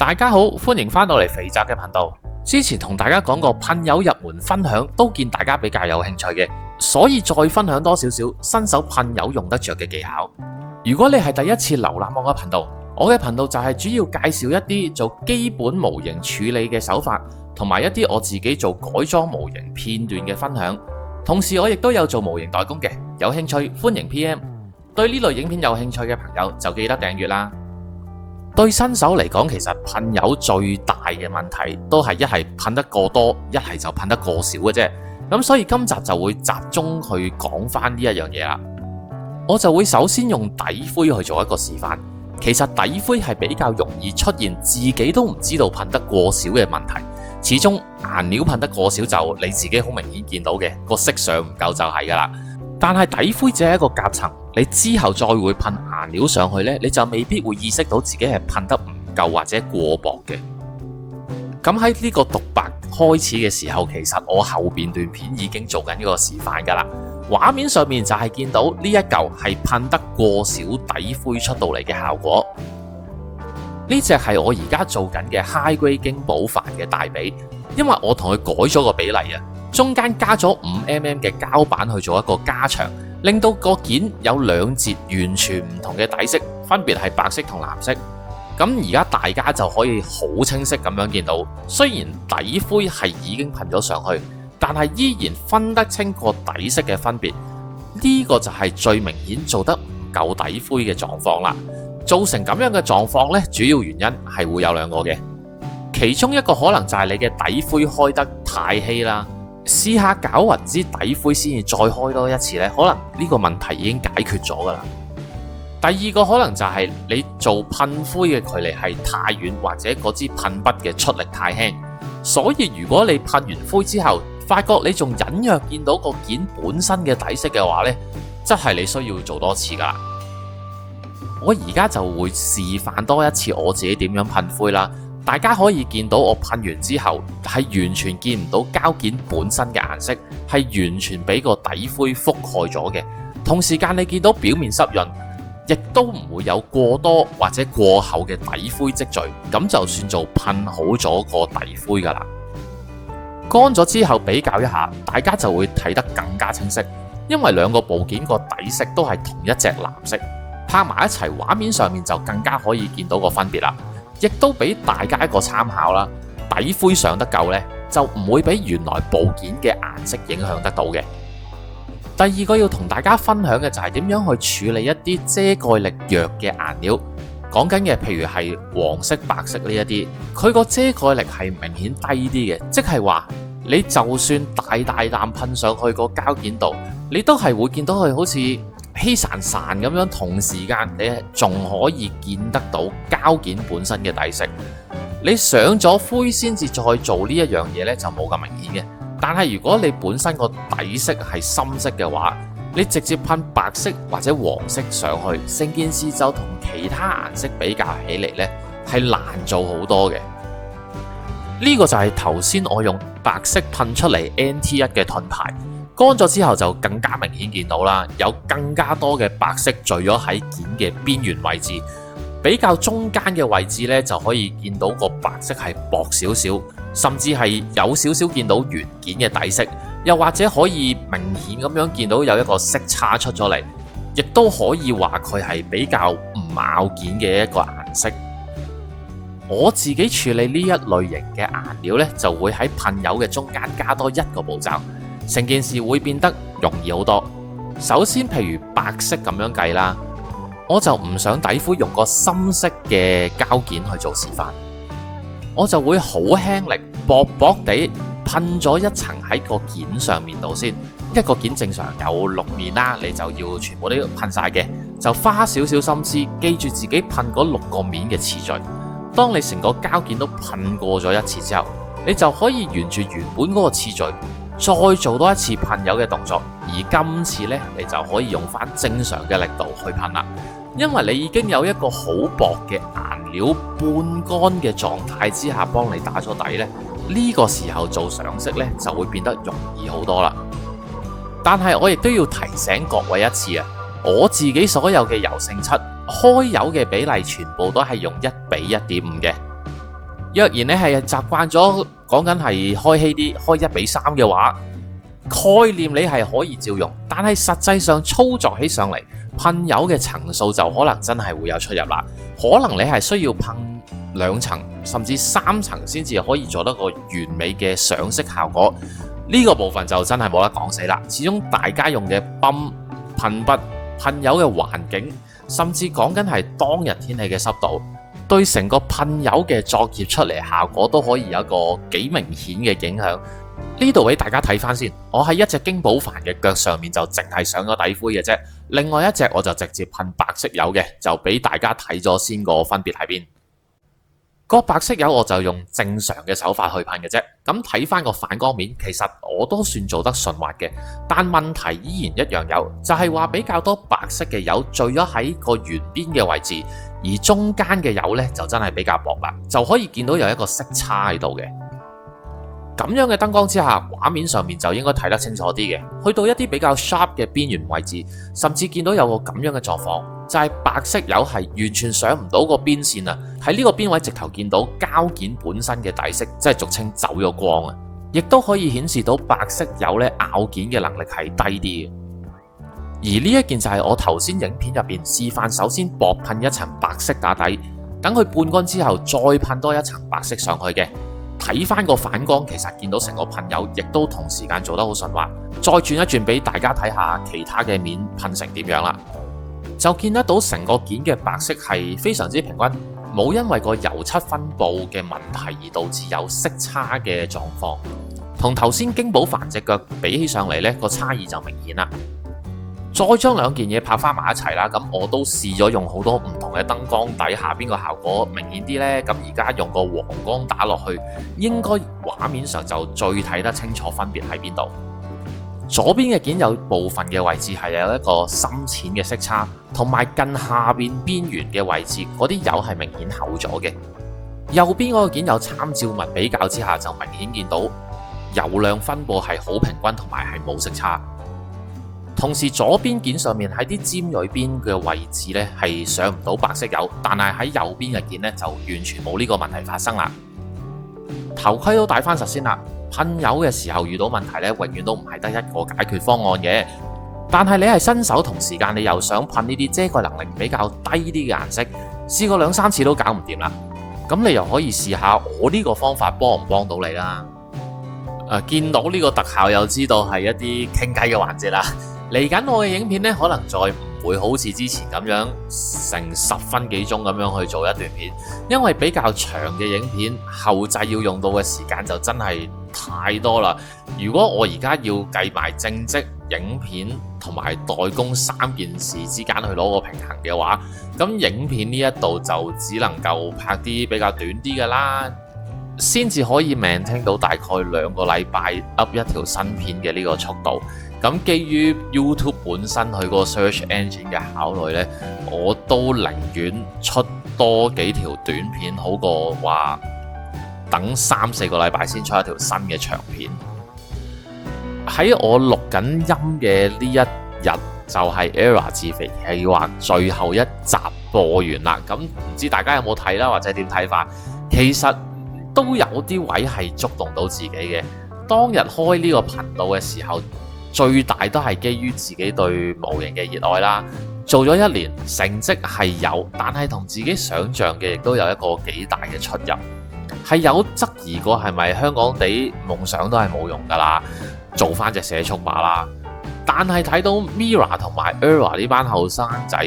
大家好，歡迎翻到嚟肥宅嘅頻道。之前同大家講過噴油入門分享，都見大家比較有興趣嘅，所以再分享多少少新手噴油用得着嘅技巧。如果你係第一次瀏覽我嘅頻道，我嘅頻道就係主要介紹一啲做基本模型處理嘅手法，同埋一啲我自己做改裝模型片段嘅分享。同時我亦都有做模型代工嘅，有興趣歡迎 PM。對呢類影片有興趣嘅朋友就記得訂閱啦。對新手嚟講，其實噴油最大嘅問題都係一係噴得過多，一係就噴得過少嘅啫。咁所以今集就會集中去講翻呢一樣嘢啦。我就會首先用底灰去做一個示範。其實底灰係比較容易出現自己都唔知道噴得過少嘅問題。始終顏料噴得過少就你自己好明顯見到嘅，個色上唔夠就係噶啦。但係底灰只係一個夾層，你之後再會噴顏料上去呢，你就未必會意識到自己係噴得唔夠或者過薄嘅。咁喺呢個獨白開始嘅時候，其實我後邊段片已經做緊呢個示範噶啦。畫面上面就係見到呢一嚿係噴得過少底灰出到嚟嘅效果。呢隻係我而家做緊嘅 High Grade 京寶矾嘅大髀，因為我同佢改咗個比例啊。中間加咗5mm 嘅膠板去做一個加長，令到個件有兩截完全唔同嘅底色，分別係白色同藍色。咁而家大家就可以好清晰咁樣見到，雖然底灰係已經噴咗上去，但係依然分得清個底色嘅分別。呢個就係最明顯做得唔夠底灰嘅狀況啦。造成咁樣嘅狀況呢，主要原因係會有兩個嘅，其中一個可能就係你嘅底灰開得太稀啦。試下攪勻支底灰先至再開多一次呢，可能呢個問題已經解決咗噶啦。第二個可能就係你做噴灰嘅距離係太遠，或者嗰支噴筆嘅出力太輕，所以如果你噴完灰之後，發覺你仲隱約見到個件本身嘅底色嘅話呢，即係你需要做多次噶啦。我而家就會示範多一次我自己點樣噴灰啦。大家可以見到我噴完之後係完全見唔到膠件本身嘅顏色，係完全俾個底灰覆蓋咗嘅。同時間你見到表面濕潤，亦都唔會有過多或者過厚嘅底灰積聚，咁就算做噴好咗個底灰噶啦。乾咗之後比較一下，大家就會睇得更加清晰，因為兩個部件個底色都係同一隻藍色，拍埋一齊，畫面上面就更加可以見到個分別啦。亦都俾大家一個參考啦，底灰上得夠呢，就唔會俾原來部件嘅顏色影響得到嘅。第二個要同大家分享嘅就係點樣去處理一啲遮蓋力弱嘅顏料。講緊嘅譬如係黃色、白色呢一啲，佢個遮蓋力係明顯低啲嘅，即係話你就算大啖噴上去個膠件度，你都係會見到佢好似稀潺潺咁樣，同時間你仲可以見得到膠件本身嘅底色。你上咗灰先至再做呢一樣嘢呢，就冇咁明顯嘅。但係如果你本身個底色係深色嘅話，你直接噴白色或者黃色上去，成件事就同其他顏色比較起嚟呢，係難做好多嘅。呢個就係頭先我用白色噴出嚟 NT1 嘅盾牌。乾咗之後就更加明顯見到啦，有更加多嘅白色聚咗喺件嘅邊緣位置，比較中間嘅位置呢，就可以見到個白色係薄少少，甚至係有少少見到原件嘅底色，又或者可以明顯咁樣見到有一個色差出咗嚟，亦都可以話佢係比較唔咬件嘅一個顏色。我自己處理呢一類型嘅顏料呢，就會喺噴油嘅中間加多一個步驟。成件事會變得容易好多。首先，譬如白色咁樣計啦，我就唔想底灰用個深色嘅膠件去做示範，我就會好輕力薄薄地噴咗一層喺個件上面度先。一個件正常有6面啦，你就要全部都噴晒嘅，就花少少心思，記住自己噴嗰6個面嘅次序。當你成個膠件都噴過咗一次之後，你就可以沿住原本嗰個次序再做多一次噴油嘅動作，而今次呢，你就可以用翻正常嘅力度去噴啦，因為你已經有一個好薄嘅顏料半乾嘅狀態之下幫你打咗底呢，呢個時候做上色呢，就會變得容易好多啦。但係我亦都要提醒各位一次啊，我自己所有嘅油性漆開油嘅比例全部都係用1:1.5嘅。若然你係習慣咗講緊係開稀啲，開1:3嘅話，概念你係可以照用，但係實際上操作起上嚟，噴油嘅層數就可能真係會有出入啦。可能你係需要噴2層甚至3層先至可以做得個完美嘅上色效果。呢個部分就真係冇得講死啦。始終大家用嘅泵、噴筆、噴油嘅環境，甚至講緊係當日天氣嘅濕度，對成個噴油嘅作業出嚟效果都可以有一個幾明顯嘅影響。呢度俾大家睇翻先，我喺一隻京寶帆嘅腳上面就淨係上咗底灰嘅啫，另外一隻我就直接噴白色油嘅，就俾大家睇咗先個分別喺邊。個白色油我就用正常嘅手法去噴嘅啫，咁睇翻個反光面，其實我都算做得順滑嘅，但問題依然一樣有，就係話比較多白色嘅油聚咗喺個圓邊嘅位置，而中間嘅油呢就真係比較薄啦，就可以見到有一個色差喺度嘅。咁樣嘅燈光之下，畫面上面就應該睇得清楚啲嘅。去到一啲比較 sharp 嘅邊緣位置，甚至見到有個咁樣嘅狀況，就係白色油係完全上唔到個邊線啊！喺呢個邊位直頭見到膠件本身嘅底色，即係俗稱走咗光啊！亦都可以顯示到白色油咧咬件嘅能力係低啲嘅。而呢一件就係我頭先影片入邊示範，首先薄噴一層白色打底，等佢半乾之後再噴多一層白色上去嘅。睇翻個反光，其實見到成個噴油亦都同時間做得好順滑。再轉一轉俾大家睇下其他嘅面噴成點樣啦，就見得到成個件嘅白色係非常之平均，冇因為個油漆分佈嘅問題而導致有色差嘅狀況。同頭先京寶帆隻腳比起上嚟呢，個差異就明顯啦。再將兩件嘢拍翻埋一齊啦，咁我都試咗用好多唔同嘅燈光底下邊個效果明顯啲呢？咁而家用個黃光打落去，應該畫面上就最睇得清楚分別喺邊度。左邊嘅件有部分嘅位置係有一個深淺嘅色差，同埋近下邊邊緣嘅位置嗰啲油係明顯厚咗嘅。右邊嗰個件有參照物比較之下，就明顯見到油量分佈係好平均，同埋係冇色差。同時左邊件上面喺啲尖銳邊嘅位置呢係上唔到白色油，但係喺右邊嘅件呢就完全冇呢個問題發生啦。頭盔都戴翻實先啦。噴油嘅時候遇到問題呢，永遠都唔係得一個解決方案嘅。但係你係新手，同時間你又想噴呢啲遮蓋能力比較低啲嘅顏色，試過2、3次都搞唔掂啦。咁你又可以試下我呢個方法幫唔幫到你啦。見到呢個特效又知道係一啲傾偈嘅環節啦。嚟緊我嘅影片呢，可能再唔會好似之前咁樣成10分幾鐘咁樣去做一段片，因為比較長嘅影片後製要用到嘅時間就真係太多啦。如果我而家要計埋正職、影片同埋代工3件事之間去攞個平衡嘅話，咁影片呢一度就只能夠拍啲比較短啲嘅啦，先至可以maintain到大概2個禮拜 up 一條新片嘅呢個速度。咁基於 YouTube 本身佢個 search engine 嘅考慮呢，我都寧願出多幾條短片，好過話等3、4個禮拜先出一條新嘅長片。喺我錄緊音嘅呢一日，就係 ERROR 自肥計劃最後一集播完啦。咁唔知大家有冇睇啦，或者點睇法？其實都有啲位係觸動到自己嘅。當日開呢個頻道嘅時候，最大都係基於自己對模型嘅熱愛啦。做咗1年，成績係有，但係同自己想象嘅亦都有一個幾大嘅出入，係有質疑過係咪香港地夢想都係冇用噶啦，做翻隻社畜罷啦。但係睇到 MIRROR 同埋 ERROR 呢班後生仔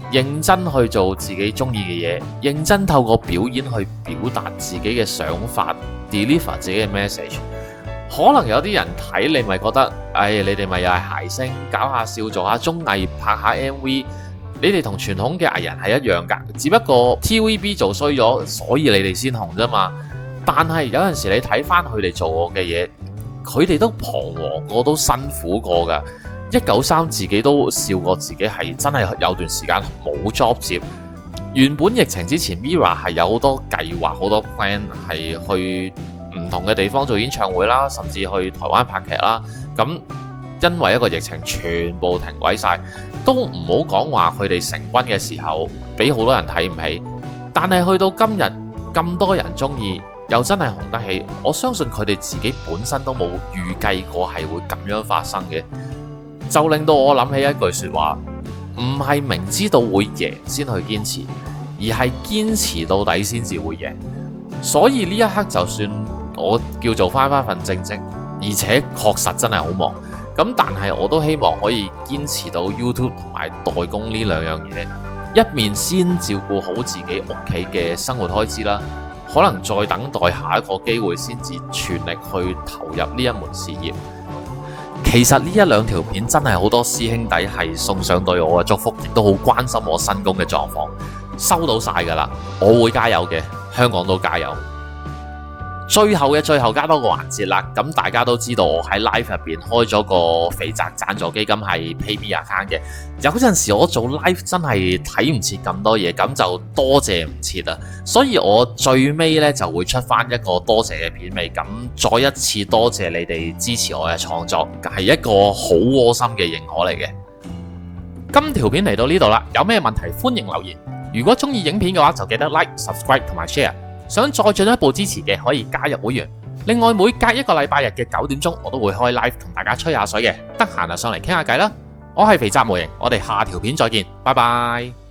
認真去做自己中意嘅嘢，認真透過表演去表達自己嘅想法 ，deliver 自己嘅 message。可能有啲人睇你咪覺得，你哋咪又係諧星，搞下笑，做下綜藝，拍下 MV， 你哋同傳統嘅藝人係一樣㗎，只不過 TVB 做衰咗，所以你哋先紅啫嘛。但係有陣時你睇翻佢哋做過嘅嘢，佢哋都彷徨過，都辛苦過㗎。193自己都笑過自己係真係有段時間冇 job 接。原本疫情之前 MIRROR 係有好多計劃，好多 plan 係去唔同嘅地方做演唱會啦，甚至去台灣拍劇啦。咁因為一個疫情，全部停鬼晒，都唔好講話佢哋成軍嘅時候俾好多人睇唔起。但係去到今日，咁多人中意，又真係紅得起，我相信佢哋自己本身都冇預計過係會咁樣發生嘅，就令到我諗起一句說話，唔係明知道會贏先去堅持，而係堅持到底先至會贏。所以呢一刻就算我叫做翻份正職，而且確實真係好忙，咁但係我都希望可以堅持到 YouTube 同埋代工呢兩樣嘢，一面先照顧好自己屋企嘅生活開支啦，可能再等待下一個機會先至全力去投入呢一門事業。其實呢一兩條片真係好多師兄弟係送上對我嘅祝福，亦都好關心我新工嘅狀況，收到晒噶啦，我會加油嘅，香港都加油。最後嘅最後加多個環節啦，咁大家都知道我喺 live 入邊開咗個肥宅贊助基金係 PayMe account 嘅，有陣時我做 live 真係睇唔切咁多嘢，咁就多謝唔切啊，所以我最尾呢就會出翻一個多謝嘅片尾，咁再一次多謝你哋支持我嘅創作，係一個好窩心嘅認可嚟嘅。今條片嚟到呢度啦，有咩問題歡迎留言，如果中意影片嘅話就記得 like、subscribe 同埋 share。想再進一步支持嘅可以加入會員。另外每隔一個禮拜日嘅9點鐘我都會開 live 同大家吹下水嘅，得閒就上嚟傾下偈啦。我係肥宅模型，我哋下條片再見，拜拜。